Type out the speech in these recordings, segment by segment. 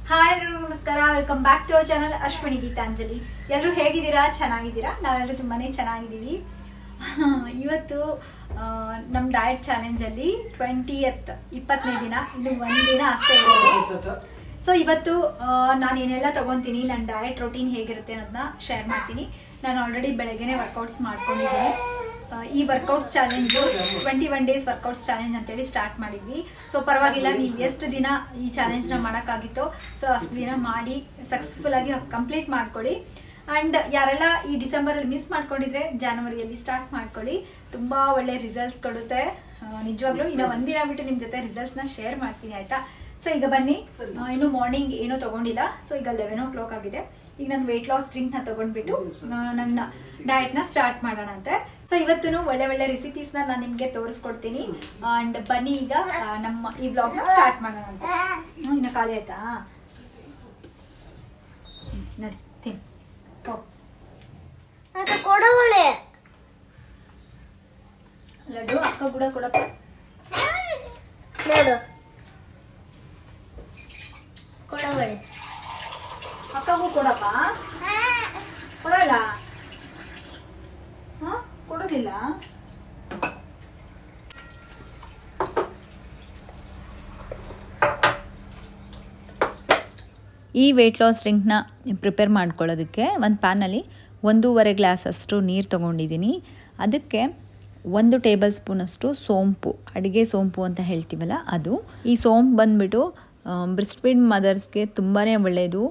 Hi ಎಲ್ಲರೂ ನಮಸ್ಕಾರ, welcome back to our channel Ashwini Geetanjali. ಎಲ್ಲರೂ ಹೇಗಿದ್ದೀರಾ? ಚೆನ್ನಾಗಿದ್ದೀರಾ? ನಾವೆಲ್ಲರೂ ತುಂಬಾನೇ ಚೆನ್ನಾಗಿದ್ದೀವಿ. ಇವತ್ತು ನಮ್ಮ ಡಯಟ್ ಚಾಲೆಂಜಲ್ಲಿ 20ನೇ ದಿನ, ಇನ್ನು ಒಂದಿನ ಅಷ್ಟೇ ಇರೋದು. ಸೊ ಇವತ್ತು ನಾನು ಏನೆಲ್ಲ ತಗೊತೀನಿ, ನನ್ನ ಡಯಟ್ ರೊಟೀನ್ ಹೇಗಿರುತ್ತೆ ಅನ್ನೋದನ್ನ ಶೇರ್ ಮಾಡ್ತೀನಿ. ನಾನು ಆಲ್ರೆಡಿ ಬೆಳಗ್ಗೆನೆ ವರ್ಕೌಟ್ಸ್ ಮಾಡ್ಕೊಂಡಿದ್ದೀನಿ. ಈ workouts challenge 21 days workouts challenge ಅಂತೇಳಿ ಸ್ಟಾರ್ಟ್ ಮಾಡಿದ್ವಿ. ಸೊ ಪರವಾಗಿಲ್ಲ, ನೀವು ಎಷ್ಟು ದಿನ ಈ ಚಾಲೆಂಜ್ನ ಮಾಡೋಕ್ಕಾಗಿತ್ತೋ ಸೊ ಅಷ್ಟು ದಿನ ಮಾಡಿ ಸಕ್ಸಸ್ಫುಲ್ ಆಗಿ ಕಂಪ್ಲೀಟ್ ಮಾಡ್ಕೊಳ್ಳಿ. ಆ್ಯಂಡ್ ಯಾರೆಲ್ಲ ಈ ಡಿಸೆಂಬರಲ್ಲಿ ಮಿಸ್ ಮಾಡ್ಕೊಂಡಿದ್ರೆ ಜಾನ್ವರಿಯಲ್ಲಿ ಸ್ಟಾರ್ಟ್ ಮಾಡ್ಕೊಳ್ಳಿ. ತುಂಬ ಒಳ್ಳೆ ರಿಸಲ್ಟ್ಸ್ ಕೊಡುತ್ತೆ ನಿಜವಾಗ್ಲೂ. ಇನ್ನು ಒಂದಿನ ಬಿಟ್ಟು ನಿಮ್ಮ ಜೊತೆ ರಿಸಲ್ಟ್ಸ್ನ ಶೇರ್ ಮಾಡ್ತೀನಿ, ಆಯಿತಾ? ಸೊ ಈಗ ಬನ್ನಿ, ಇನ್ನು ಮಾರ್ನಿಂಗ್ ಏನೂ ತೊಗೊಂಡಿಲ್ಲ. ಸೊ ಈಗ 11 o'clock ಆಗಿದೆ. ಈಗ ನಾನು ವೆಯ್ಟ್ ಲಾಸ್ ಡ್ರಿಂಕ್ನ ತೊಗೊಂಡ್ಬಿಟ್ಟು ನನ್ನ ಡಯಟ್ನ ಸ್ಟಾರ್ಟ್ ಮಾಡೋಣ ಅಂತೆ. ಸೊ ಇವತ್ತು ಒಳ್ಳೆ ಒಳ್ಳೆ ರೆಸಿಪೀಸ್ನ ನಾನು ನಿಮಗೆ ತೋರಿಸ್ಕೊಡ್ತೀನಿ. ಆ್ಯಂಡ್ ಬನ್ನಿ ಈಗ ನಮ್ಮ ಈ ವ್ಲಾಗ್ನ ಸ್ಟಾರ್ಟ್ ಮಾಡೋಣ ಅಂತ. ಇನ್ನು ಖಾಲಿ ಆಯ್ತಾ? ನೋಡಿ ತಿನ್ ಕೊಡವಳೆ ಲಡ್ಡು ಅಕ್ಕ ಕೂಡ ಕೊಡಪ್ಪ. ನೋಡು, ಕೊಡವಳೆ ಅಕ್ಕಗೂ ಕೊಡಪ್ಪ. ಕೊಡಲ್ಲ? ಹಾಂ, ಕೊಡೋದಿಲ್ಲ. ಈ ವೆಯ್ಟ್ ಲಾಸ್ ಡ್ರಿಂಕ್ನ ಪ್ರಿಪೇರ್ ಮಾಡ್ಕೊಳ್ಳೋದಕ್ಕೆ ಒಂದು ಪ್ಯಾನಲ್ಲಿ 1.5 ಗ್ಲಾಸಷ್ಟು ನೀರು ತೊಗೊಂಡಿದ್ದೀನಿ. ಅದಕ್ಕೆ 1 ಟೇಬಲ್ ಸ್ಪೂನಷ್ಟು ಸೋಂಪು, ಅಡುಗೆ ಸೋಂಪು ಅಂತ ಹೇಳ್ತೀವಲ್ಲ ಅದು. ಈ ಸೋಂಪು ಬಂದುಬಿಟ್ಟು ಬ್ರೆಸ್ಟ್ ಫೀಡ್ ಮದರ್ಸ್ಗೆ ತುಂಬಾ ಒಳ್ಳೆಯದು.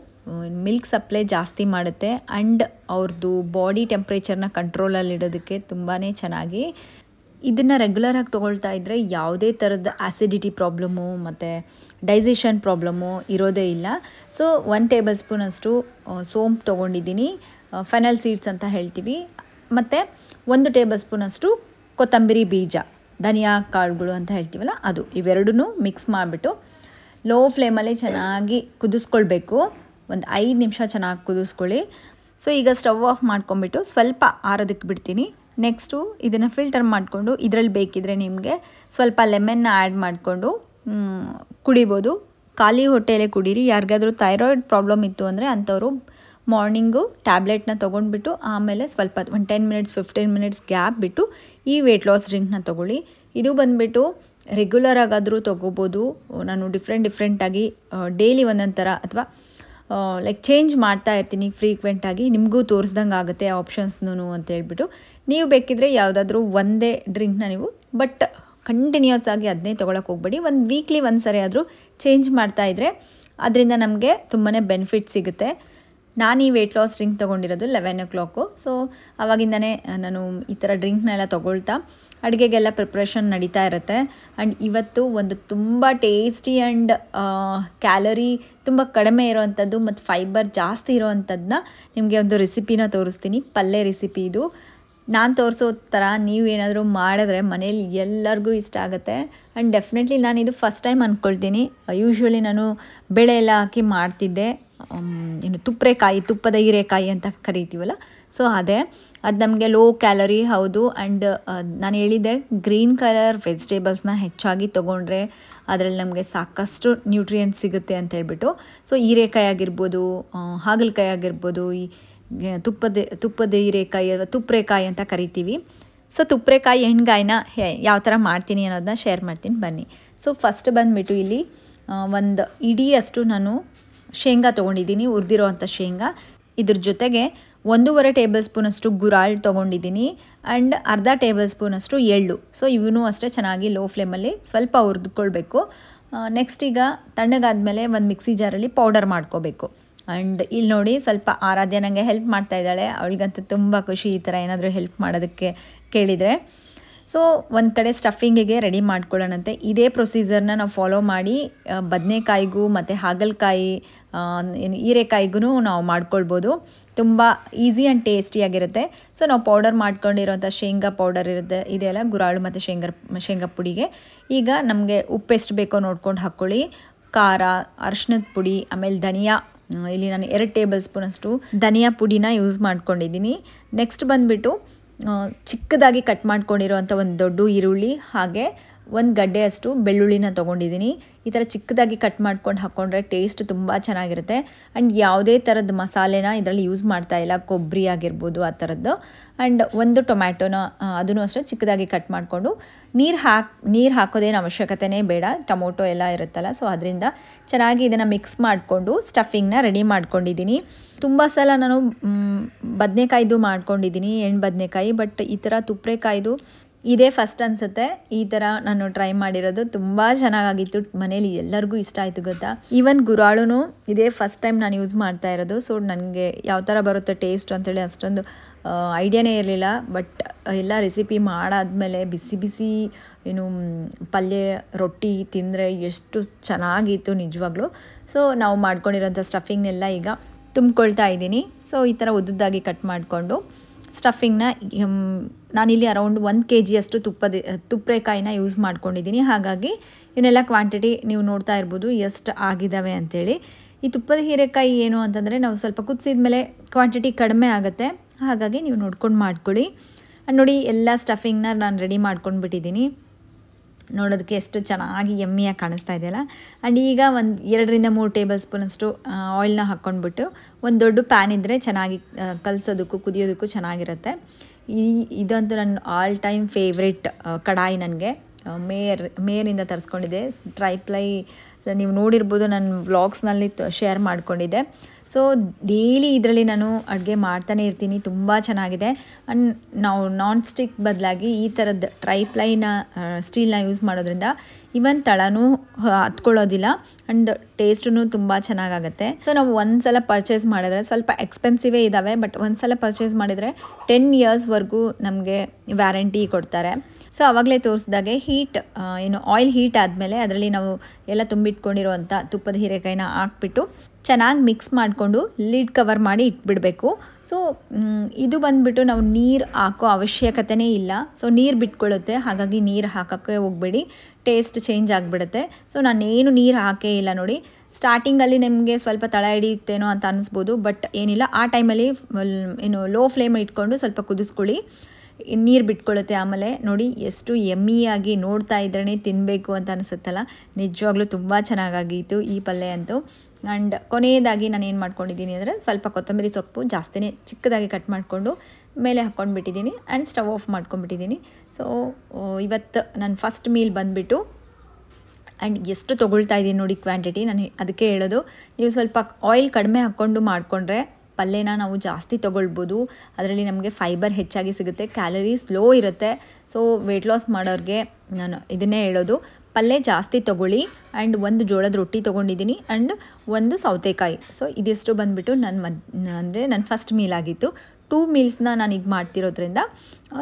ಮಿಲ್ಕ್ ಸಪ್ಲೈ ಜಾಸ್ತಿ ಮಾಡುತ್ತೆ ಆ್ಯಂಡ್ ಅವ್ರದ್ದು ಬಾಡಿ ಟೆಂಪ್ರೇಚರ್ನ ಕಂಟ್ರೋಲಲ್ಲಿಡೋದಕ್ಕೆ ತುಂಬಾ ಚೆನ್ನಾಗಿ. ಇದನ್ನು ರೆಗ್ಯುಲರಾಗಿ ತೊಗೊಳ್ತಾ ಇದ್ದರೆ ಯಾವುದೇ ಥರದ ಆ್ಯಸಿಡಿಟಿ ಪ್ರಾಬ್ಲಮ್ಮು ಮತ್ತು ಡೈಜೆಷನ್ ಪ್ರಾಬ್ಲಮ್ಮು ಇರೋದೇ ಇಲ್ಲ. ಸೊ 1 ಟೇಬಲ್ ಸ್ಪೂನಷ್ಟು ಸೋಂಪು ತೊಗೊಂಡಿದ್ದೀನಿ, ಫೆನಲ್ ಸೀಡ್ಸ್ ಅಂತ ಹೇಳ್ತೀವಿ. ಮತ್ತು 1 ಟೇಬಲ್ ಸ್ಪೂನಷ್ಟು ಕೊತ್ತಂಬರಿ ಬೀಜ, ಧನಿಯಾ ಕಾಳುಗಳು ಅಂತ ಹೇಳ್ತೀವಲ್ಲ ಅದು. ಇವೆರಡೂ ಮಿಕ್ಸ್ ಮಾಡಿಬಿಟ್ಟು ಲೋ ಫ್ಲೇಮಲ್ಲಿ ಚೆನ್ನಾಗಿ ಕುದಿಸ್ಕೊಳ್ಬೇಕು. ಒಂದು 5 ನಿಮಿಷ ಚೆನ್ನಾಗಿ ಕುದಿಸ್ಕೊಳ್ಳಿ. ಸೊ ಈಗ ಸ್ಟವ್ ಆಫ್ ಮಾಡ್ಕೊಂಬಿಟ್ಟು ಸ್ವಲ್ಪ ಆರೋದಕ್ಕೆ ಬಿಡ್ತೀನಿ. ನೆಕ್ಸ್ಟು ಇದನ್ನು ಫಿಲ್ಟರ್ ಮಾಡಿಕೊಂಡು ಇದರಲ್ಲಿ ಬೇಕಿದ್ರೆ ನಿಮಗೆ ಸ್ವಲ್ಪ ಲೆಮನ್ನ ಆ್ಯಡ್ ಮಾಡಿಕೊಂಡು ಕುಡಿಬೋದು. ಖಾಲಿ ಹೊಟ್ಟೆಯಲ್ಲೇ ಕುಡೀರಿ. ಯಾರಿಗಾದರೂ ಥೈರಾಯ್ಡ್ ಪ್ರಾಬ್ಲಮ್ ಇತ್ತು ಅಂದರೆ ಅಂಥವರು ಮಾರ್ನಿಂಗು ಟ್ಯಾಬ್ಲೆಟ್ನ ತೊಗೊಂಡ್ಬಿಟ್ಟು ಆಮೇಲೆ ಸ್ವಲ್ಪ ಒಂದು 10 ಮಿನಿಟ್ಸ್ 15 ಮಿನಿಟ್ಸ್ ಗ್ಯಾಪ್ ಬಿಟ್ಟು ಈ ವೆಯ್ಟ್ ಲಾಸ್ ಡ್ರಿಂಕ್ನ ತೊಗೊಳ್ಳಿ. ಇದು ಬಂದುಬಿಟ್ಟು ರೆಗ್ಯುಲರ್ ಆಗಾದರೂ ತೊಗೋಬೋದು. ನಾನು ಡಿಫ್ರೆಂಟಾಗಿ ಡೈಲಿ ಒಂದೊಂದು ಥರ ಅಥವಾ ಲೈಕ್ ಚೇಂಜ್ ಮಾಡ್ತಾ ಇರ್ತೀನಿ ಫ್ರೀಕ್ವೆಂಟಾಗಿ. ನಿಮಗೂ ತೋರಿಸ್ದಂಗೆ ಆಗುತ್ತೆ ಆಪ್ಷನ್ಸ್ನೂ ಅಂತ ಹೇಳ್ಬಿಟ್ಟು. ನೀವು ಬೇಕಿದ್ರೆ ಯಾವುದಾದ್ರೂ ಒಂದೇ ಡ್ರಿಂಕ್ನ ನೀವು ಬಟ್ ಕಂಟಿನ್ಯೂಸ್ ಆಗಿ ಅದನ್ನೇ ತೊಗೊಳಕ್ಕೆ ಹೋಗ್ಬೇಡಿ. ಒಂದು ವೀಕ್ಲಿ ಒಂದು ಸರಿ ಆದರೂ ಚೇಂಜ್ ಮಾಡ್ತಾಯಿದ್ರೆ ಅದರಿಂದ ನಮಗೆ ತುಂಬಾ ಬೆನಿಫಿಟ್ ಸಿಗುತ್ತೆ. ನಾನು ಈ ವೆಯ್ಟ್ ಲಾಸ್ ಡ್ರಿಂಕ್ ತೊಗೊಂಡಿರೋದು 11 o'clock. ಸೊ ಆವಾಗಿಂದನೇ ನಾನು ಈ ಥರ ಡ್ರಿಂಕ್ನೆಲ್ಲ ತೊಗೊಳ್ತಾ ಅಡುಗೆಗೆಲ್ಲ ಪ್ರಿಪ್ರೇಷನ್ ನಡೀತಾ ಇರುತ್ತೆ. ಆ್ಯಂಡ್ ಇವತ್ತು ಒಂದು ತುಂಬ ಟೇಸ್ಟಿ ಆ್ಯಂಡ್ ಕ್ಯಾಲರಿ ತುಂಬ ಕಡಿಮೆ ಇರೋವಂಥದ್ದು ಮತ್ತು ಫೈಬರ್ ಜಾಸ್ತಿ ಇರೋವಂಥದ್ದನ್ನ ನಿಮಗೆ ಒಂದು ರೆಸಿಪಿನ ತೋರಿಸ್ತೀನಿ. ಪಲ್ಯ ರೆಸಿಪಿ ಇದು. ನಾನು ತೋರಿಸೋ ಥರ ನೀವು ಏನಾದರೂ ಮಾಡಿದ್ರೆ ಮನೇಲಿ ಎಲ್ಲರಿಗೂ ಇಷ್ಟ ಆಗುತ್ತೆ. ಆ್ಯಂಡ್ ಡೆಫಿನೆಟ್ಲಿ ನಾನು ಇದು ಫಸ್ಟ್ ಟೈಮ್ ಅಂದ್ಕೊಳ್ತೀನಿ. ಯೂಶ್ವಲಿ ನಾನು ಬೇಳೆ ಎಲ್ಲ ಹಾಕಿ ಮಾಡ್ತಿದ್ದೆ. ಇನ್ನು ತುಪ್ಪದ ಹೀರೆಕಾಯಿ ಅಂತ ಕರಿತೀವಲ್ಲ, ಸೊ ಅದು ನಮಗೆ ಲೋ ಕ್ಯಾಲರಿ ಹೌದು. ಆ್ಯಂಡ್ ನಾನು ಹೇಳಿದ್ದೆ ಗ್ರೀನ್ ಕಲರ್ ವೆಜಿಟೇಬಲ್ಸ್ನ ಹೆಚ್ಚಾಗಿ ತೊಗೊಂಡ್ರೆ ಅದರಲ್ಲಿ ನಮಗೆ ಸಾಕಷ್ಟು ನ್ಯೂಟ್ರಿಯೆಂಟ್ಸ್ ಸಿಗುತ್ತೆ ಅಂತ ಹೇಳ್ಬಿಟ್ಟು. ಸೊ ಹೀರೆಕಾಯಿ ಆಗಿರ್ಬೋದು, ಹಾಗಲಕಾಯಿ ಆಗಿರ್ಬೋದು, ಈ ತುಪ್ಪದ ಹೀರೆಕಾಯಿ ಅಥವಾ ತುಪ್ಪರೆಕಾಯಿ ಅಂತ ಕರಿತೀವಿ. ಸೊ ತುಪ್ಪರೆಕಾಯಿ ಎಣ್ಗಾಯಿನ ಯಾವ ಥರ ಮಾಡ್ತೀನಿ ಅನ್ನೋದನ್ನ ಶೇರ್ ಮಾಡ್ತೀನಿ ಬನ್ನಿ. ಸೊ ಫಸ್ಟ್ ಬಂದುಬಿಟ್ಟು ಇಲ್ಲಿ ಒಂದು ಇಡಿಯಷ್ಟು ನಾನು ಶೇಂಗಾ ತೊಗೊಂಡಿದ್ದೀನಿ, ಹುರಿದಿರೋ ಅಂಥ ಶೇಂಗಾ. ಇದ್ರ ಜೊತೆಗೆ 1.5 ಟೇಬಲ್ ಸ್ಪೂನಷ್ಟು ಗುರಾಳ್ ತೊಗೊಂಡಿದ್ದೀನಿ ಆ್ಯಂಡ್ ಅರ್ಧ ಟೇಬಲ್ ಸ್ಪೂನಷ್ಟು ಎಳ್ಳು. ಸೊ ಇವೂ ಅಷ್ಟೇ ಚೆನ್ನಾಗಿ ಲೋ ಫ್ಲೇಮಲ್ಲಿ ಸ್ವಲ್ಪ ಹುರಿದುಕೊಳ್ಬೇಕು. ನೆಕ್ಸ್ಟ್ ಈಗ ತಣ್ಣಗಾದ್ಮೇಲೆ ಒಂದು ಮಿಕ್ಸಿ ಜಾರಲ್ಲಿ ಪೌಡರ್ ಮಾಡ್ಕೋಬೇಕು. ಆ್ಯಂಡ್ ಇಲ್ಲಿ ನೋಡಿ ಸ್ವಲ್ಪ ಆರಾಧ್ಯ ನನಗೆ ಹೆಲ್ಪ್ ಮಾಡ್ತಾ ಇದ್ದಾಳೆ. ಅವಳಿಗಂತೂ ತುಂಬ ಖುಷಿ ಈ ಥರ ಏನಾದರೂ ಹೆಲ್ಪ್ ಮಾಡೋದಕ್ಕೆ ಕೇಳಿದರೆ. ಸೊ ಒಂದು ಕಡೆ ಸ್ಟಫಿಂಗಿಗೆ ರೆಡಿ ಮಾಡ್ಕೊಳ್ಳೋಣಂತೆ. ಇದೇ ಪ್ರೊಸೀಜರ್ನ ನಾವು ಫಾಲೋ ಮಾಡಿ ಬದನೆಕಾಯಿಗೂ ಮತ್ತು ಹಾಗಲಕಾಯಿ ಹೀರೆಕಾಯಿಗೂ ನಾವು ಮಾಡ್ಕೊಳ್ಬೋದು. ತುಂಬ ಈಸಿ ಆ್ಯಂಡ್ ಟೇಸ್ಟಿಯಾಗಿರುತ್ತೆ. ಸೊ ನಾವು ಪೌಡರ್ ಮಾಡ್ಕೊಂಡಿರೋಂಥ ಶೇಂಗಾ ಪೌಡರ್ ಇರುತ್ತೆ, ಇದೆಲ್ಲ ಗುರಾಳು ಮತ್ತು ಶೇಂಗಾ ಪುಡಿಗೆ. ಈಗ ನಮಗೆ ಉಪ್ಪು ಎಷ್ಟು ಬೇಕೋ ನೋಡ್ಕೊಂಡು ಹಾಕ್ಕೊಳ್ಳಿ. ಖಾರ, ಅರಿಶಿಣದ ಪುಡಿ, ಆಮೇಲೆ ಧನಿಯಾ, ಇಲ್ಲಿ ನಾನು 2 ಟೇಬಲ್ ಸ್ಪೂನಷ್ಟು ಧನಿಯಾ ಪುಡಿನ ಯೂಸ್ ಮಾಡ್ಕೊಂಡಿದ್ದೀನಿ. ನೆಕ್ಸ್ಟ್ ಬಂದುಬಿಟ್ಟು ಚಿಕ್ಕದಾಗಿ ಕಟ್ ಮಾಡ್ಕೊಂಡಿರೋವಂಥ ಒಂದು ದೊಡ್ಡ ಈರುಳ್ಳಿ, ಹಾಗೆ ಒಂದು ಗಡ್ಡೆಯಷ್ಟು ಬೆಳ್ಳುಳ್ಳಿನ ತೊಗೊಂಡಿದ್ದೀನಿ. ಈ ಥರ ಚಿಕ್ಕದಾಗಿ ಕಟ್ ಮಾಡ್ಕೊಂಡು ಹಾಕ್ಕೊಂಡ್ರೆ ಟೇಸ್ಟ್ ತುಂಬ ಚೆನ್ನಾಗಿರುತ್ತೆ. ಆ್ಯಂಡ್ ಯಾವುದೇ ಥರದ ಮಸಾಲೆನ ಇದರಲ್ಲಿ ಯೂಸ್ ಮಾಡ್ತಾ ಇಲ್ಲ, ಕೊಬ್ಬರಿ ಆಗಿರ್ಬೋದು ಆ ಥರದ್ದು. ಆ್ಯಂಡ್ ಒಂದು ಟೊಮ್ಯಾಟೊನ ಅದನ್ನು ಅಷ್ಟೇ ಚಿಕ್ಕದಾಗಿ ಕಟ್ ಮಾಡಿಕೊಂಡು ನೀರು ಹಾಕೋದೇನು ಅವಶ್ಯಕತೆನೇ ಬೇಡ, ಟೊಮೊಟೊ ಎಲ್ಲ ಇರುತ್ತಲ್ಲ, ಸೊ ಅದರಿಂದ ಚೆನ್ನಾಗಿ ಇದನ್ನು ಮಿಕ್ಸ್ ಮಾಡಿಕೊಂಡು ಸ್ಟಫಿಂಗ್ನ ರೆಡಿ ಮಾಡ್ಕೊಂಡಿದ್ದೀನಿ. ತುಂಬ ಸಲ ನಾನು ಬದನೆಕಾಯ್ದು ಮಾಡ್ಕೊಂಡಿದ್ದೀನಿ, ಎಣ್ಣೆ ಬದನೆಕಾಯಿ, ಬಟ್ ಈ ಥರ ತುಪ್ರೆಕಾಯ್ದು ಇದೇ ಫಸ್ಟ್ ಅನಿಸುತ್ತೆ ಈ ಥರ ನಾನು ಟ್ರೈ ಮಾಡಿರೋದು. ತುಂಬ ಚೆನ್ನಾಗಿತ್ತು, ಮನೇಲಿ ಎಲ್ಲರಿಗೂ ಇಷ್ಟ ಆಯಿತು ಗೊತ್ತಾ. ಈವನ್ ಗುರಾಳು ಇದೇ ಫಸ್ಟ್ ಟೈಮ್ ನಾನು ಯೂಸ್ ಮಾಡ್ತಾ ಇರೋದು. ಸೊ ನನಗೆ ಯಾವ ಥರ ಬರುತ್ತೆ ಟೇಸ್ಟ್ ಅಂತೇಳಿ ಅಷ್ಟೊಂದು ಐಡಿಯಾನೇ ಇರಲಿಲ್ಲ. ಬಟ್ ಎಲ್ಲ ರೆಸಿಪಿ ಮಾಡಾದ್ಮೇಲೆ ಬಿಸಿ ಬಿಸಿ ಏನು ಪಲ್ಯ ರೊಟ್ಟಿ ತಿಂದರೆ ಎಷ್ಟು ಚೆನ್ನಾಗಿತ್ತು ನಿಜವಾಗ್ಲೂ. ಸೊ ನಾವು ಮಾಡ್ಕೊಂಡಿರೋಂಥ ಸ್ಟಫಿಂಗ್ನೆಲ್ಲ ಈಗ ತುಂಬ್ಕೊಳ್ತಾ ಇದ್ದೀನಿ. ಸೊ ಈ ಥರ ಉದ್ದುದ್ದಾಗಿ ಕಟ್ ಮಾಡಿಕೊಂಡು ಸ್ಟಫಿಂಗ್ನ ನಾನಿಲ್ಲಿ ಅರೌಂಡ್ 1 kg ಅಷ್ಟು ತುಪ್ರೆಕಾಯಿನ ಯೂಸ್ ಮಾಡ್ಕೊಂಡಿದ್ದೀನಿ. ಹಾಗಾಗಿ ಇವನ್ನೆಲ್ಲ ಕ್ವಾಂಟಿಟಿ ನೀವು ನೋಡ್ತಾ ಇರ್ಬೋದು ಎಷ್ಟು ಆಗಿದ್ದಾವೆ ಅಂಥೇಳಿ. ಈ ತುಪ್ಪದ ಹೀರೆಕಾಯಿ ಏನು ಅಂತಂದರೆ ನಾವು ಸ್ವಲ್ಪ ಕುದಿಸಿದ ಮೇಲೆ ಕ್ವಾಂಟಿಟಿ ಕಡಿಮೆ ಆಗುತ್ತೆ, ಹಾಗಾಗಿ ನೀವು ನೋಡ್ಕೊಂಡು ಮಾಡ್ಕೊಳ್ಳಿ. ನೋಡಿ ಎಲ್ಲ ಸ್ಟಫಿಂಗ್ನ ನಾನು ರೆಡಿ ಮಾಡ್ಕೊಂಡ್ಬಿಟ್ಟಿದ್ದೀನಿ. ನೋಡೋದಕ್ಕೆ ಎಷ್ಟು ಚೆನ್ನಾಗಿ ಯಮ್ಮಿಯಾಗಿ ಕಾಣಿಸ್ತಾ ಇದೆಯಲ್ಲ. ಆ್ಯಂಡ್ ಈಗ ಒಂದು 2-3 ಟೇಬಲ್ ಸ್ಪೂನಷ್ಟು ಆಯಿಲ್ನ ಹಾಕ್ಕೊಂಡ್ಬಿಟ್ಟು ಒಂದು ದೊಡ್ಡ ಪ್ಯಾನ್ ಇದ್ದರೆ ಚೆನ್ನಾಗಿ ಕಲಸೋದಕ್ಕೂ ಕುದಿಯೋದಕ್ಕೂ ಚೆನ್ನಾಗಿರುತ್ತೆ. ಇದಂತೂ ನನ್ನ ಆಲ್ ಟೈಮ್ ಫೇವ್ರೆಟ್ ಕಡಾಯಿ. ನನಗೆ ಮೇಯರಿಂದ ತರಿಸ್ಕೊಂಡಿದ್ದೆ, ಟ್ರೈಪ್ಲೈ ನೀವು ನೋಡಿರ್ಬೋದು, ನನ್ನ ವ್ಲಾಗ್ಸ್ನಲ್ಲಿ ಶೇರ್ ಮಾಡ್ಕೊಂಡಿದ್ದೆ. ಸೊ ಡೈಲಿ ಇದರಲ್ಲಿ ನಾನು ಅಡುಗೆ ಮಾಡ್ತಾನೆ ಇರ್ತೀನಿ, ತುಂಬ ಚೆನ್ನಾಗಿದೆ. ಆ್ಯಂಡ್ ನಾವು ನಾನ್ ಸ್ಟಿಕ್ ಬದಲಾಗಿ ಈ ಥರದ್ದು ಟ್ರೈಪ್ಲೈನ ಸ್ಟೀಲ್ನ ಯೂಸ್ ಮಾಡೋದ್ರಿಂದ ಇವನ್ ತಳನೂ ಹತ್ಕೊಳ್ಳೋದಿಲ್ಲ ಆ್ಯಂಡ್ ಟೇಸ್ಟೂ ತುಂಬ ಚೆನ್ನಾಗಾಗುತ್ತೆ. ಸೊ ನಾವು ಒಂದು ಸಲ ಪರ್ಚೇಸ್ ಮಾಡಿದ್ರೆ ಸ್ವಲ್ಪ ಎಕ್ಸ್ಪೆನ್ಸಿವೇ ಇದ್ದಾವೆ, ಬಟ್ ಒಂದು ಸಲ ಪರ್ಚೇಸ್ ಮಾಡಿದರೆ 10 yearsವರೆಗೂ ನಮಗೆ ವ್ಯಾರಂಟಿ ಕೊಡ್ತಾರೆ. ಸೊ ಆವಾಗಲೇ ತೋರಿಸಿದಾಗೆ ಆಯಿಲ್ ಹೀಟ್ ಆದಮೇಲೆ ಅದರಲ್ಲಿ ನಾವು ಎಲ್ಲ ತುಂಬಿಟ್ಕೊಂಡಿರೋವಂಥ ತುಪ್ಪದ ಹೀರೆಕಾಯಿನ ಹಾಕ್ಬಿಟ್ಟು ಚೆನ್ನಾಗಿ ಮಿಕ್ಸ್ ಮಾಡಿಕೊಂಡು ಲಿಡ್ ಕವರ್ ಮಾಡಿ ಇಟ್ಬಿಡಬೇಕು. ಸೊ ಇದು ಬಂದುಬಿಟ್ಟು ನಾವು ನೀರು ಹಾಕೋ ಅವಶ್ಯಕತೆನೇ ಇಲ್ಲ. ಸೊ ನೀರು ಬಿಟ್ಕೊಳ್ಳುತ್ತೆ, ಹಾಗಾಗಿ ನೀರು ಹಾಕೋಕ್ಕೆ ಹೋಗಬೇಡಿ, ಟೇಸ್ಟ್ ಚೇಂಜ್ ಆಗಿಬಿಡುತ್ತೆ. ಸೊ ನಾನೇನು ನೀರು ಹಾಕೇ ಇಲ್ಲ ನೋಡಿ. ಸ್ಟಾರ್ಟಿಂಗಲ್ಲಿ ನಿಮಗೆ ಸ್ವಲ್ಪ ತಳ ಹಿಡಿಯುತ್ತೇನೋ ಅಂತ ಅನ್ನಿಸ್ಬೋದು, ಬಟ್ ಏನಿಲ್ಲ. ಆ ಟೈಮಲ್ಲಿ ಲೋ ಫ್ಲೇಮ್ ಇಟ್ಕೊಂಡು ಸ್ವಲ್ಪ ಕುದಿಸ್ಕೊಳ್ಳಿ, ನೀರು ಬಿಟ್ಕೊಳ್ಳುತ್ತೆ. ಆಮೇಲೆ ನೋಡಿ ಎಷ್ಟು ಯಮ್ಮಿಯಾಗಿ ನೋಡ್ತಾ ಇದ್ರೇ ತಿನ್ನಬೇಕು ಅಂತ ಅನಿಸುತ್ತಲ್ಲ. ನಿಜವಾಗ್ಲೂ ತುಂಬ ಚೆನ್ನಾಗಾಗಿತ್ತು ಈ ಪಲ್ಯ ಅಂತೂ. ಆ್ಯಂಡ್ ಕೊನೆಯದಾಗಿ ನಾನು ಏನು ಮಾಡ್ಕೊಂಡಿದ್ದೀನಿ ಅಂದರೆ ಸ್ವಲ್ಪ ಕೊತ್ತಂಬರಿ ಸೊಪ್ಪು ಜಾಸ್ತಿನೇ ಚಿಕ್ಕದಾಗಿ ಕಟ್ ಮಾಡಿಕೊಂಡು ಮೇಲೆ ಹಾಕ್ಕೊಂಡ್ಬಿಟ್ಟಿದ್ದೀನಿ ಆ್ಯಂಡ್ ಸ್ಟವ್ ಆಫ್ ಮಾಡ್ಕೊಂಡ್ಬಿಟ್ಟಿದ್ದೀನಿ. ಸೊ ಇವತ್ತು ನನ್ನ ಫಸ್ಟ್ ಮೀಲ್ ಬಂದುಬಿಟ್ಟು ಆ್ಯಂಡ್ ಎಷ್ಟು ತೊಗೊಳ್ತಾ ಇದ್ದೀನಿ ನೋಡಿ ಕ್ವಾಂಟಿಟಿ. ನಾನು ಅದಕ್ಕೆ ಹೇಳೋದು, ನೀವು ಸ್ವಲ್ಪ ಆಯಿಲ್ ಕಡಿಮೆ ಹಾಕ್ಕೊಂಡು ಮಾಡಿಕೊಂಡ್ರೆ ಪಲ್ಯನ ನಾವು ಜಾಸ್ತಿ ತೊಗೊಳ್ಬೋದು. ಅದರಲ್ಲಿ ನಮಗೆ ಫೈಬರ್ ಹೆಚ್ಚಾಗಿ ಸಿಗುತ್ತೆ, ಕ್ಯಾಲರೀಸ್ ಲೋ ಇರುತ್ತೆ. ಸೊ ವೆಯ್ಟ್ ಲಾಸ್ ಮಾಡೋರಿಗೆ ನಾನು ಇದನ್ನೇ ಹೇಳೋದು, ಪಲ್ಯ ಜಾಸ್ತಿ ತೊಗೊಳ್ಳಿ. ಆ್ಯಂಡ್ ಒಂದು ಜೋಳದ ರೊಟ್ಟಿ ತೊಗೊಂಡಿದ್ದೀನಿ ಆ್ಯಂಡ್ ಒಂದು ಸೌತೆಕಾಯಿ. ಸೊ ಇದಿಷ್ಟು ಬಂದುಬಿಟ್ಟು ನನ್ನ ಫಸ್ಟ್ ಮೀಲ್ ಆಗಿತ್ತು. 2 ಮೀಲ್ಸ್ನ ನಾನು ಈಗ ಮಾಡ್ತಿರೋದ್ರಿಂದ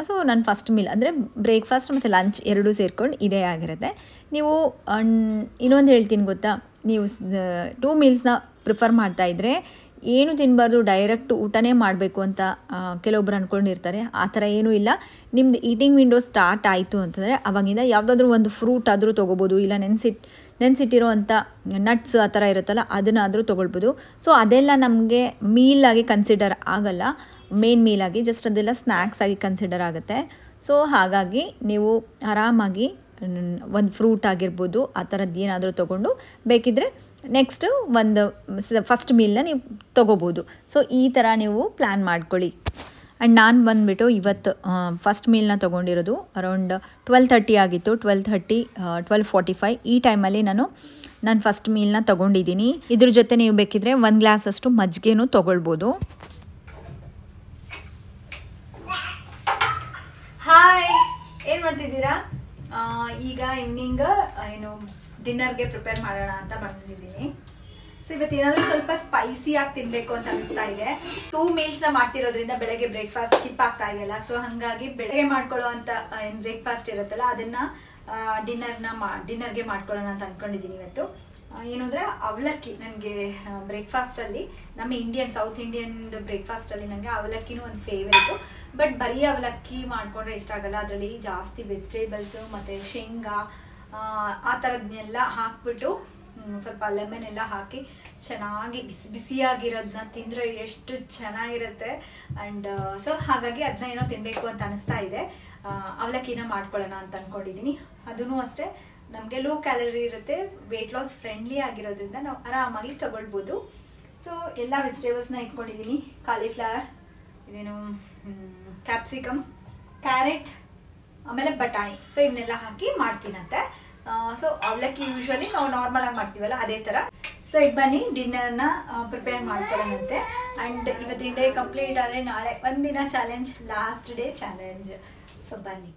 ಸೊ ನನ್ನ ಫಸ್ಟ್ ಮೀಲ್ ಅಂದರೆ ಬ್ರೇಕ್ಫಾಸ್ಟ್ ಮತ್ತು ಲಂಚ್ ಎರಡೂ ಸೇರ್ಕೊಂಡು ಇದೇ ಆಗಿರುತ್ತೆ. ನೀವು ಇನ್ನೊಂದು ಹೇಳ್ತೀನಿ ಗೊತ್ತಾ, ನೀವು 2 ಮೀಲ್ಸ್ನ ಪ್ರಿಫರ್ ಮಾಡ್ತಾಯಿದ್ರೆ ಏನು ತಿನ್ನಬಾರ್ದು, ಡೈರೆಕ್ಟ್ ಊಟನೇ ಮಾಡಬೇಕು ಅಂತ ಕೆಲವೊಬ್ರು ಅಂದ್ಕೊಂಡಿರ್ತಾರೆ. ಆ ಥರ ಏನೂ ಇಲ್ಲ. ನಿಮ್ಮದು ಈಟಿಂಗ್ ವಿಂಡೋ ಸ್ಟಾರ್ಟ್ ಆಯಿತು ಅಂತಂದರೆ ಅವಾಗಿಂದ ಯಾವುದಾದ್ರೂ ಒಂದು ಫ್ರೂಟ್ ಆದರೂ ತೊಗೋಬೋದು, ಇಲ್ಲ ನೆನೆಸಿಟ್ಟಿರೋ ಅಂಥ ನಟ್ಸ್ ಆ ಥರ ಇರುತ್ತಲ್ಲ ಅದನ್ನಾದರೂ ತೊಗೊಳ್ಬೋದು. ಸೊ ಅದೆಲ್ಲ ನಮಗೆ ಮೀಲಾಗಿ ಕನ್ಸಿಡರ್ ಆಗಲ್ಲ, ಮೇನ್ ಮೀಲಾಗಿ, ಜಸ್ಟ್ ಅದೆಲ್ಲ ಸ್ನ್ಯಾಕ್ಸ್ ಆಗಿ ಕನ್ಸಿಡರ್ ಆಗುತ್ತೆ. ಸೊ ಹಾಗಾಗಿ ನೀವು ಆರಾಮಾಗಿ ಒಂದು ಫ್ರೂಟ್ ಆಗಿರ್ಬೋದು ಆ ಥರದ್ದು ಏನಾದರೂ ತೊಗೊಂಡು ಬೇಕಿದ್ದರೆ ನೆಕ್ಸ್ಟು ಒಂದು ಫಸ್ಟ್ ಮೀಲ್ನ ನೀವು ತೊಗೋಬೋದು. ಸೊ ಈ ಥರ ನೀವು ಪ್ಲ್ಯಾನ್ ಮಾಡ್ಕೊಳ್ಳಿ. ಆ್ಯಂಡ್ ನಾನು ಬಂದುಬಿಟ್ಟು ಇವತ್ತು ಫಸ್ಟ್ ಮೀಲ್ನ ತೊಗೊಂಡಿರೋದು ಅರೌಂಡ್ 12:30 ಆಗಿತ್ತು. 12:30 12:45 ಈ ಟೈಮಲ್ಲಿ ನಾನು ಫಸ್ಟ್ ಮೀಲ್ನ ತೊಗೊಂಡಿದ್ದೀನಿ. ಇದ್ರ ಜೊತೆ ನೀವು ಬೇಕಿದ್ರೆ 1 ಗ್ಲಾಸಷ್ಟು ಮಜ್ಜಿಗೆನೂ ತೊಗೊಳ್ಬೋದು. ಹಾಯ್, ಏನು ಮಾಡ್ತಿದ್ದೀರಾ? ಈಗ ಈವ್ನಿಂಗ್ ಡಿನ್ನರ್ಗೆ ಪ್ರಿಪೇರ್ ಮಾಡೋಣ ಅಂತ ಬಂದಿದ್ದೀನಿ. ಸೊ ಇವತ್ತು ಏನಾದರೂ ಸ್ವಲ್ಪ ಸ್ಪೈಸಿಯಾಗಿ ತಿನ್ನಬೇಕು ಅಂತ ಅನಿಸ್ತಾ ಇದೆ. 2 ಮೀಲ್ಸ್ನ ಮಾಡ್ತಿರೋದ್ರಿಂದ ಬೆಳಗ್ಗೆ ಬ್ರೇಕ್ಫಾಸ್ಟ್ ಸ್ಕಿಪ್ ಆಗ್ತಾ ಇದೆಯಲ್ಲ. ಸೊ ಹಾಗಾಗಿ ಬೆಳಗ್ಗೆ ಮಾಡ್ಕೊಳ್ಳೋ ಅಂತ ಏನು ಬ್ರೇಕ್ಫಾಸ್ಟ್ ಇರುತ್ತಲ್ಲ ಅದನ್ನು ಡಿನ್ನರ್ಗೆ ಮಾಡ್ಕೊಳ್ಳೋಣ ಅಂತ ಅಂದ್ಕೊಂಡಿದ್ದೀನಿ ಇವತ್ತು. ಏನು ಅಂದರೆ ಅವಲಕ್ಕಿ. ನನಗೆ ಬ್ರೇಕ್ಫಾಸ್ಟಲ್ಲಿ ನಮ್ಮ ಸೌತ್ ಇಂಡಿಯನ್ ಬ್ರೇಕ್ಫಾಸ್ಟಲ್ಲಿ ನನಗೆ ಅವಲಕ್ಕಿನೂ ಒಂದು ಫೇವ್ರೇಟು. ಬಟ್ ಬರೀ ಅವಲಕ್ಕಿ ಮಾಡಿಕೊಂಡ್ರೆ ಇಷ್ಟ ಆಗಲ್ಲ. ಅದರಲ್ಲಿ ಜಾಸ್ತಿ ವೆಜಿಟೇಬಲ್ಸು ಮತ್ತು ಶೇಂಗಾ ಆ ಥರದನ್ನೆಲ್ಲ ಹಾಕ್ಬಿಟ್ಟು ಸ್ವಲ್ಪ ಲೆಮನ್ ಎಲ್ಲ ಹಾಕಿ ಚೆನ್ನಾಗಿ ಬಿಸಿಯಾಗಿರೋದನ್ನ ತಿಂದರೆ ಎಷ್ಟು ಚೆನ್ನಾಗಿರುತ್ತೆ. ಆ್ಯಂಡ್ ಸೊ ಹಾಗಾಗಿ ಅದನ್ನ ಏನೋ ತಿನ್ನಬೇಕು ಅಂತ ಅನಿಸ್ತಾ ಇದೆ. ಅವಲಕ್ಕಿನ ಮಾಡ್ಕೊಳ್ಳೋಣ ಅಂತ ಅಂದ್ಕೊಂಡಿದ್ದೀನಿ. ಅದೂ ಅಷ್ಟೇ ನಮಗೆ ಲೋ ಕ್ಯಾಲರಿ ಇರುತ್ತೆ, ವೆಯ್ಟ್ ಲಾಸ್ ಫ್ರೆಂಡ್ಲಿ ಆಗಿರೋದ್ರಿಂದ ನಾವು ಆರಾಮಾಗಿ ತಗೊಳ್ಬೋದು. ಸೊ ಎಲ್ಲ ವೆಜಿಟೇಬಲ್ಸ್ನ ಇಟ್ಕೊಂಡಿದ್ದೀನಿ. ಕಾಲಿಫ್ಲವರ್, ಇದೇನು ಕ್ಯಾಪ್ಸಿಕಮ್, ಕ್ಯಾರೆಟ್, ಆಮೇಲೆ ಬಟಾಣಿ. ಸೊ ಇವನ್ನೆಲ್ಲ ಹಾಕಿ ಮಾಡ್ತೀನಂತೆ. ಸೊ ಅವಲಕ್ಕಿ ಯೂಶ್ವಲಿ ನಾವು ನಾರ್ಮಲ್ ಆಗಿ ಮಾಡ್ತೀವಲ್ಲ ಅದೇ ಥರ. ಸೊ ಈಗ ಬನ್ನಿ ಡಿನ್ನರ್ನ ಪ್ರಿಪೇರ್ ಮಾಡ್ಕೊಳ್ಳೋಣಂತೆ. ಆ್ಯಂಡ್ ಇವತ್ತಿನ ಡೇ ಕಂಪ್ಲೀಟ್ ಆದರೆ ನಾಳೆ ಒಂದಿನ challenge, last day challenge. So ಬನ್ನಿ.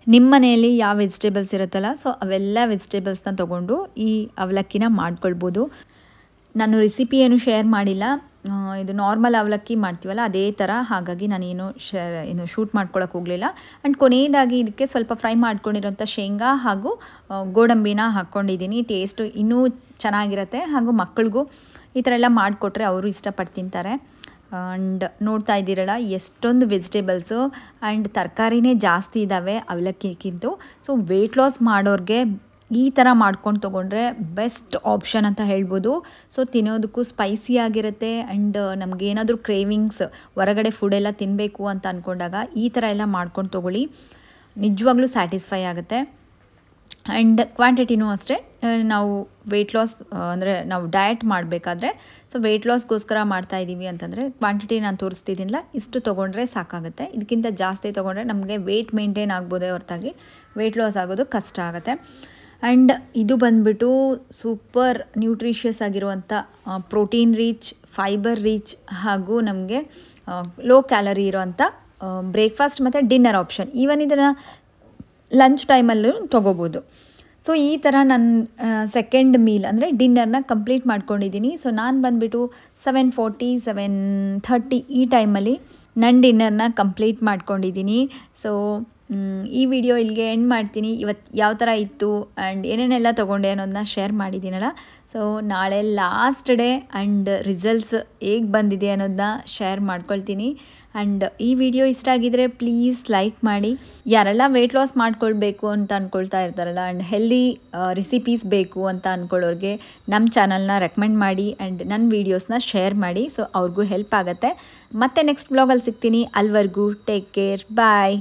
ನಿಮ್ಮ ಮನೆಯಲ್ಲಿ ಯಾವ ವೆಜಿಟೇಬಲ್ಸ್ ಇರುತ್ತಲ್ಲ, ಸೊ ಅವೆಲ್ಲ ವೆಜಿಟೇಬಲ್ಸ್ನ ತೊಗೊಂಡು ಈ ಅವಲಕ್ಕಿನ ಮಾಡ್ಕೊಳ್ಬೋದು. ನಾನು ರೆಸಿಪಿ ಏನು ಶೇರ್ ಮಾಡಿಲ್ಲ, ಇದು ನಾರ್ಮಲ್ ಅವಲಕ್ಕಿ ಮಾಡ್ತೀವಲ್ಲ ಅದೇ ಥರ. ಹಾಗಾಗಿ ನಾನೇನು ಶೂಟ್ ಮಾಡ್ಕೊಳಕ್ಕೆ ಹೋಗಲಿಲ್ಲ. ಆ್ಯಂಡ್ ಕೊನೆಯದಾಗಿ ಇದಕ್ಕೆ ಸ್ವಲ್ಪ ಫ್ರೈ ಮಾಡ್ಕೊಂಡಿರೋಂಥ ಶೇಂಗಾ ಹಾಗೂ ಗೋಡಂಬಿನ ಹಾಕ್ಕೊಂಡಿದ್ದೀನಿ. ಟೇಸ್ಟು ಇನ್ನೂ ಚೆನ್ನಾಗಿರುತ್ತೆ. ಹಾಗೂ ಮಕ್ಕಳಿಗೂ ಈ ಥರ ಎಲ್ಲ ಮಾಡಿಕೊಟ್ರೆ ಅವರು ಇಷ್ಟಪಟ್ಟು ತಿಂತಾರೆ. ಆ್ಯಂಡ್ ನೋಡ್ತಾ ಇದ್ದೀರಲ್ಲ ಎಷ್ಟೊಂದು ವೆಜಿಟೇಬಲ್ಸು ಆ್ಯಂಡ್ ತರಕಾರಿನೇ ಜಾಸ್ತಿ ಇದ್ದಾವೆ ಅವಲಕ್ಕಿಗಿಂತ. ಸೊ ವೆಯ್ಟ್ ಲಾಸ್ ಮಾಡೋರಿಗೆ ಈ ಥರ ಮಾಡ್ಕೊಂಡು ತೊಗೊಂಡ್ರೆ ಬೆಸ್ಟ್ ಆಪ್ಷನ್ ಅಂತ ಹೇಳ್ಬೋದು. ಸೊ ತಿನ್ನೋದಕ್ಕೂ ಸ್ಪೈಸಿ ಆಗಿರುತ್ತೆ. ಆ್ಯಂಡ್ ನಮಗೇನಾದರೂ ಕ್ರೇವಿಂಗ್ಸ್, ಹೊರಗಡೆ ಫುಡೆಲ್ಲ ತಿನ್ನಬೇಕು ಅಂತ ಅಂದ್ಕೊಂಡಾಗ ಈ ಥರ ಎಲ್ಲ ಮಾಡ್ಕೊಂಡು ತೊಗೊಳ್ಳಿ, ನಿಜವಾಗ್ಲೂ ಸ್ಯಾಟಿಸ್ಫೈ ಆಗುತ್ತೆ. ಆ್ಯಂಡ್ ಕ್ವಾಂಟಿಟಿನೂ ಅಷ್ಟೇ. ನಾವು ವೆಯ್ಟ್ ಲಾಸ್ ಅಂದರೆ ನಾವು ಡಯಟ್ ಮಾಡಬೇಕಾದ್ರೆ, ಸೊ ವೆಯ್ಟ್ ಲಾಸ್ಗೋಸ್ಕರ ಮಾಡ್ತಾಯಿದ್ದೀವಿ ಅಂತಂದರೆ ಕ್ವಾಂಟಿಟಿ ನಾನು ತೋರಿಸ್ತಿದ್ದೀನಿಲ್ಲ, ಇಷ್ಟು ತೊಗೊಂಡ್ರೆ ಸಾಕಾಗುತ್ತೆ. ಇದಕ್ಕಿಂತ ಜಾಸ್ತಿ ತೊಗೊಂಡ್ರೆ ನಮಗೆ ವೆಯ್ಟ್ ಮೇಂಟೈನ್ ಆಗ್ಬೋದೇ ಹೊರತಾಗಿ ವೆಯ್ಟ್ ಲಾಸ್ ಆಗೋದು ಕಷ್ಟ ಆಗುತ್ತೆ. ಆ್ಯಂಡ್ ಇದು ಬಂದುಬಿಟ್ಟು ಸೂಪರ್ ನ್ಯೂಟ್ರಿಷಿಯಸ್ ಆಗಿರುವಂಥ ಪ್ರೋಟೀನ್ ರೀಚ್, ಫೈಬರ್ ರೀಚ್ ಹಾಗೂ ನಮಗೆ ಲೋ ಕ್ಯಾಲರಿ ಇರೋವಂಥ ಬ್ರೇಕ್ಫಾಸ್ಟ್ ಮತ್ತು ಡಿನ್ನರ್ ಆಪ್ಷನ್. ಈವನ್ ಇದನ್ನು ಲಂಚ್ ಟೈಮಲ್ಲೂ ತೊಗೋಬೋದು. ಸೊ ಈ ಥರ ನನ್ನ ಸೆಕೆಂಡ್ ಮೀಲ್ ಅಂದರೆ ಡಿನ್ನರ್ನ ಕಂಪ್ಲೀಟ್ ಮಾಡ್ಕೊಂಡಿದ್ದೀನಿ. ಸೊ ನಾನು ಬಂದುಬಿಟ್ಟು 7:40, 7:30 ಈ ಟೈಮಲ್ಲಿ ನನ್ನ ಡಿನ್ನರ್ನ ಕಂಪ್ಲೀಟ್ ಮಾಡ್ಕೊಂಡಿದ್ದೀನಿ. ಸೊ ಈ ವಿಡಿಯೋ ಇಲ್ಲಿಗೆ ಎಂಡ್ ಮಾಡ್ತೀನಿ. ಇವತ್ತು ಯಾವ ಥರ ಇತ್ತು ಆ್ಯಂಡ್ ಏನೇನೆಲ್ಲ ತೊಗೊಂಡೆ ಅನ್ನೋದನ್ನ ಶೇರ್ ಮಾಡಿದ್ದೀನಲ್ಲ. ಸೊ ನಾಳೆ ಲಾಸ್ಟ್ ಡೇ ಆ್ಯಂಡ್ ರಿಸಲ್ಟ್ಸ್ ಹೇಗೆ ಬಂದಿದೆ ಅನ್ನೋದನ್ನ ಶೇರ್ ಮಾಡ್ಕೊಳ್ತೀನಿ. ಆ್ಯಂಡ್ ಈ ವಿಡಿಯೋ ಇಷ್ಟ ಆಗಿದರೆ ಪ್ಲೀಸ್ ಲೈಕ್ ಮಾಡಿ. ಯಾರೆಲ್ಲ ವೆಯ್ಟ್ ಲಾಸ್ ಮಾಡ್ಕೊಳ್ಬೇಕು ಅಂತ ಅಂದ್ಕೊಳ್ತಾ ಇರ್ತಾರಲ್ಲ ಆ್ಯಂಡ್ ಹೆಲ್ದಿ ರೆಸಿಪೀಸ್ ಬೇಕು ಅಂತ ಅಂದ್ಕೊಳ್ಳೋರಿಗೆ ನಮ್ಮ ಚಾನಲ್ನ ರೆಕಮೆಂಡ್ ಮಾಡಿ ಆ್ಯಂಡ್ ನನ್ನ ವೀಡಿಯೋಸ್ನ ಶೇರ್ ಮಾಡಿ. ಸೊ ಅವ್ರಿಗೂ ಹೆಲ್ಪ್ ಆಗುತ್ತೆ. ಮತ್ತೆ ನೆಕ್ಸ್ಟ್ ಬ್ಲಾಗಲ್ಲಿ ಸಿಗ್ತೀನಿ. ಅಲ್ಲಿವರೆಗೂ ಟೇಕ್ ಕೇರ್, ಬಾಯ್.